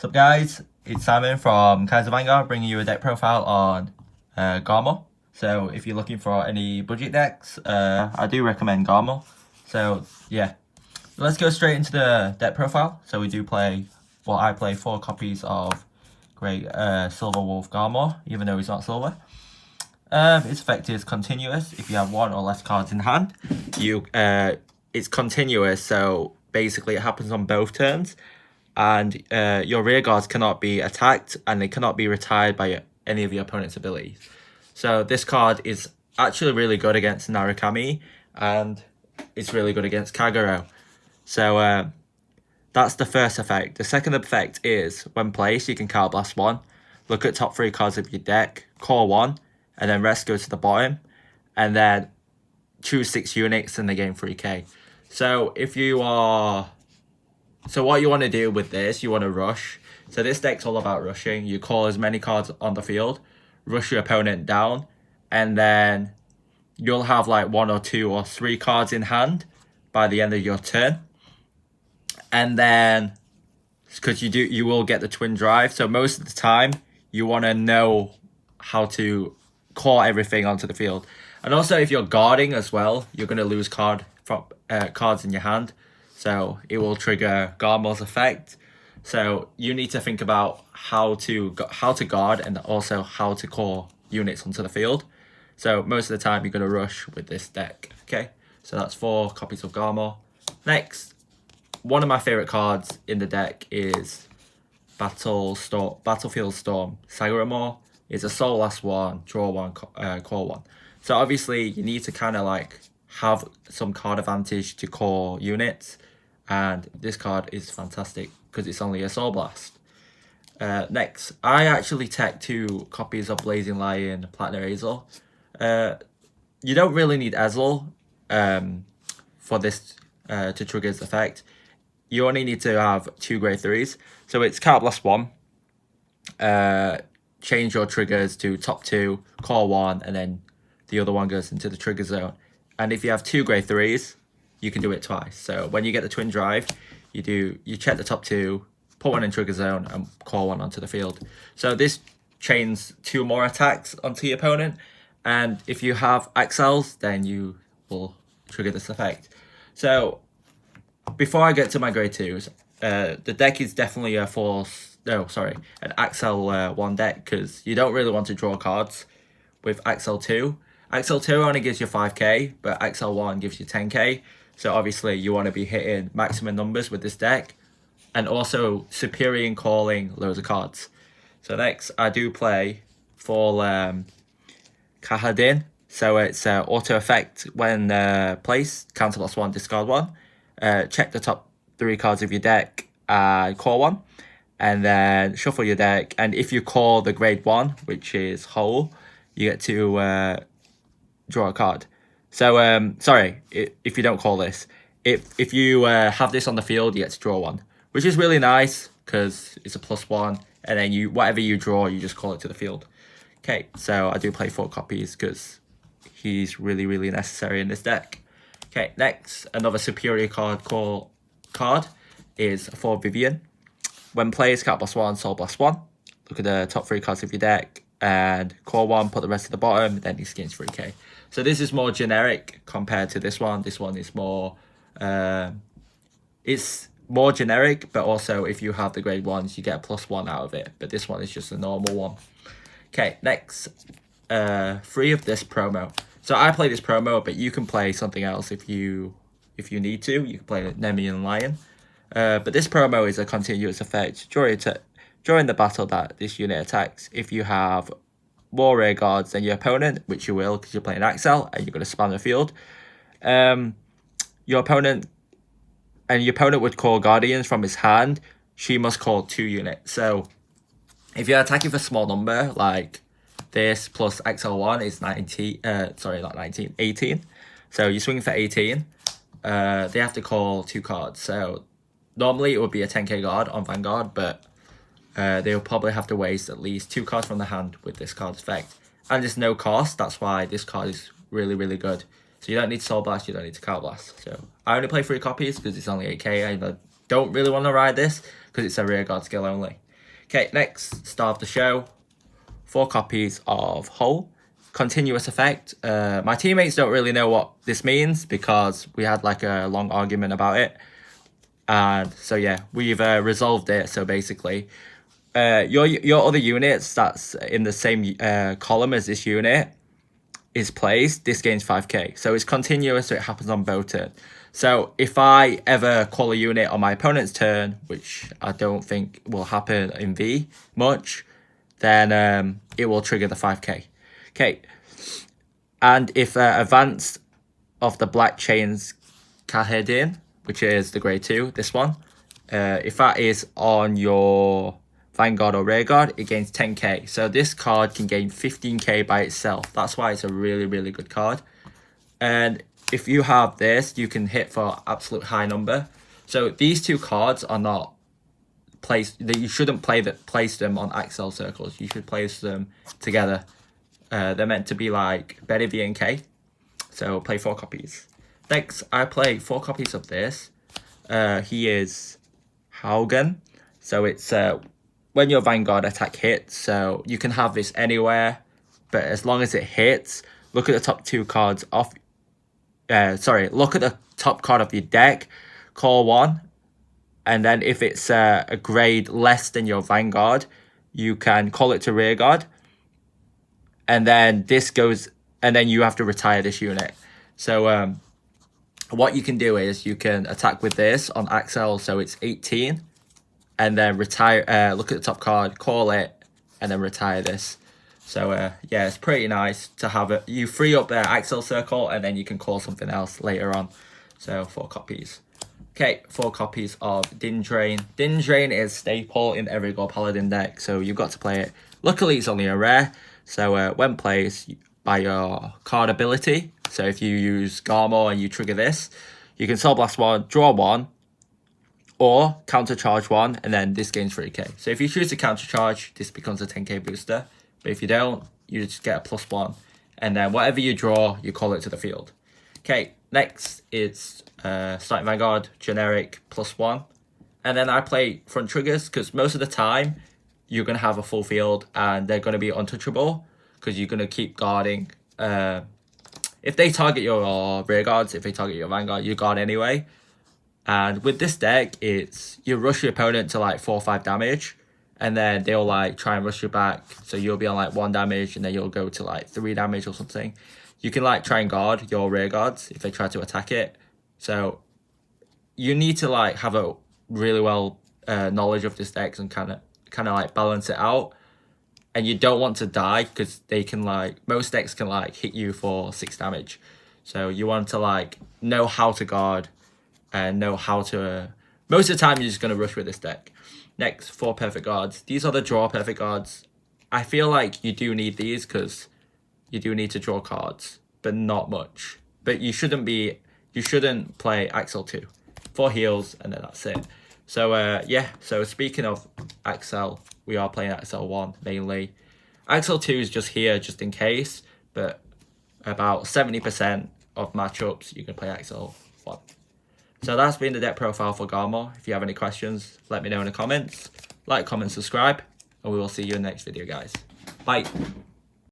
What's up guys, it's Simon from Vanguard bringing you a deck profile on Garmore. So if you're looking for any budget decks, I do recommend Garmore. So yeah, let's go straight into the deck profile. So we do play, well I play 4 copies of Great Silver Wolf Garmore, even though he's not silver. Its effect is continuous. If you have 1 or less cards in hand, it's continuous, so basically it happens on both turns. And your rear guards cannot be attacked and they cannot be retired by any of your opponent's abilities. So this card is actually really good against Narukami and it's really good against Kagero. So that's the first effect. The second effect is when placed, you can card blast 1, look at top 3 cards of your deck, call 1, and then rest goes to the bottom, and then choose 6 units and they gain 3k. So if you are... So what you want to do with this, you want to rush. So this deck's all about rushing. You call as many cards on the field, rush your opponent down, and then you'll have like 1 or 2 or 3 cards in hand by the end of your turn. And then, because you will get the twin drive. So most of the time, you want to know how to call everything onto the field. And also, if you're guarding as well, you're going to lose cards in your hand. So it will trigger Garmore's effect. So you need to think about how to guard and also how to call units onto the field. So most of the time you're going to rush with this deck. Okay, so that's 4 copies of Garmore. Next, one of my favorite cards in the deck is Battlefield Storm Garmore. It's a soul last 1, draw 1, call 1. So obviously you need to kind of like have some card advantage to call units. And this card is fantastic because it's only a Soul Blast. Next, I actually tech 2 copies of Blazing Lion Platinum Azel. You don't really need Azel for this to trigger its effect. You only need to have 2 grade 3s. So it's Card Blast 1. Change your triggers to top 2, call 1, and then the other one goes into the trigger zone. And if you have 2 grade 3s, you can do it twice. So when you get the twin drive, you check the top 2, put 1 in trigger zone, and call 1 onto the field. So this chains 2 more attacks onto your opponent. And if you have XLs, then you will trigger this effect. So before I get to my grade 2s, the deck is definitely an XL 1 deck, because you don't really want to draw cards with XL 2. XL 2 only gives you 5k, but XL 1 gives you 10k. So obviously you want to be hitting maximum numbers with this deck, and also superior in calling loads of cards. So next, I do play for Paladin. So it's auto effect when placed, counter loss 1, discard 1. Check the top 3 cards of your deck and call 1. And then shuffle your deck. And if you call the grade 1, which is whole, you get to draw a card. So sorry, if you don't call this, if you have this on the field, you get to draw 1, which is really nice because it's a +1, and then whatever you draw, you just call it to the field. Okay, so I do play 4 copies because he's really necessary in this deck. Okay, next, another superior card is for Vivian. When players card blast 1, soul blast 1, look at the top 3 cards of your deck and call 1, put the rest at the bottom, then he gains 3k. So this is more generic compared to this one. This one is more, it's more generic, but also if you have the grade 1s, you get a +1 out of it. But this one is just a normal one. Okay, next, 3 of this promo. So I play this promo, but you can play something else if you need to. You can play Nemean Lion. But this promo is a continuous effect during the battle that this unit attacks. If you have more rear guards than your opponent, which you will because you're playing Axel and you're going to spam the field, your opponent would call Guardians from his hand. She must call 2 units. So if you're attacking for a small number, like this plus XL1 is 18. So you swing for 18. They have to call 2 cards. So normally it would be a 10k guard on Vanguard, but they'll probably have to waste at least 2 cards from the hand with this card's effect. And there's no cost, that's why this card is really good. So you don't need Soul Blast, you don't need to Card Blast. So I only play 3 copies because it's only 8k. I don't really want to ride this because it's a rear guard skill only. Okay, next, star of the show. 4 copies of Hull. Continuous effect. My teammates don't really know what this means because we had like a long argument about it. And so yeah, we've resolved it. So basically, your other units that's in the same column as this unit is placed, this gains 5k. So it's continuous, so it happens on both turns. So if I ever call a unit on my opponent's turn, which I don't think will happen in V much, then it will trigger the 5k. Okay. And if advance of the black chains Paladin, which is the grade 2, this one, if that is on your Vanguard or Rearguard, it gains 10k. So this card can gain 15k by itself. That's why it's a really, really good card. And if you have this, you can hit for absolute high number. So these 2 cards are not placed. You shouldn't place them on Axel circles. You should place them together. They're meant to be like better V and K. So play 4 copies. Next, I play 4 copies of this. He is Haugen. So it's when your Vanguard attack hits. So you can have this anywhere, but as long as it hits, look at the top 2 cards off. Look at the top card of your deck, call 1, and then if it's a grade less than your Vanguard, you can call it to Rearguard, and then this goes, and then you have to retire this unit. So what you can do is you can attack with this on Axel, so it's 18, and then retire. Look at the top card, call it, and then retire this. So yeah, it's pretty nice to have it. You free up their Axel circle, and then you can call something else later on. So 4 copies. Okay, 4 copies of Din Drain. Din Drain is staple in every Go Paladin deck, so you've got to play it. Luckily, it's only a rare, so when played by your card ability, so if you use Garmore and you trigger this, you can Soul Blast 1, draw 1, or counter charge 1, and then this gains 3k. So if you choose to counter charge, this becomes a 10k booster. But if you don't, you just get a +1. And then whatever you draw, you call it to the field. Okay, next is Starting Vanguard, generic +1. And then I play front triggers because most of the time, you're going to have a full field and they're going to be untouchable because you're going to keep guarding. If they target your rear guards, if they target your Vanguard, you guard anyway. And with this deck, it's you rush your opponent to like 4 or 5 damage. And then they'll like try and rush you back. So you'll be on like 1 damage and then you'll go to like 3 damage or something. You can like try and guard your rear guards if they try to attack it. So you need to like have a really well knowledge of this deck and kind of like balance it out. And you don't want to die because they can like, most decks can like hit you for 6 damage. So you want to like know how to guard and know how to, most of the time you're just going to rush with this deck. Next, 4 perfect guards. These are the draw perfect guards. I feel like you do need these because you do need to draw cards, but not much. But you shouldn't play Axel 2. 4 heals, and then that's it. So, yeah. So, speaking of Axel, we are playing Axel 1 mainly. Axel 2 is just here, just in case. But about 70% of matchups, you can play Axel 1. So that's been the deck profile for Garmore. If you have any questions, let me know in the comments. Like, comment, subscribe, and we will see you in the next video, guys. Bye.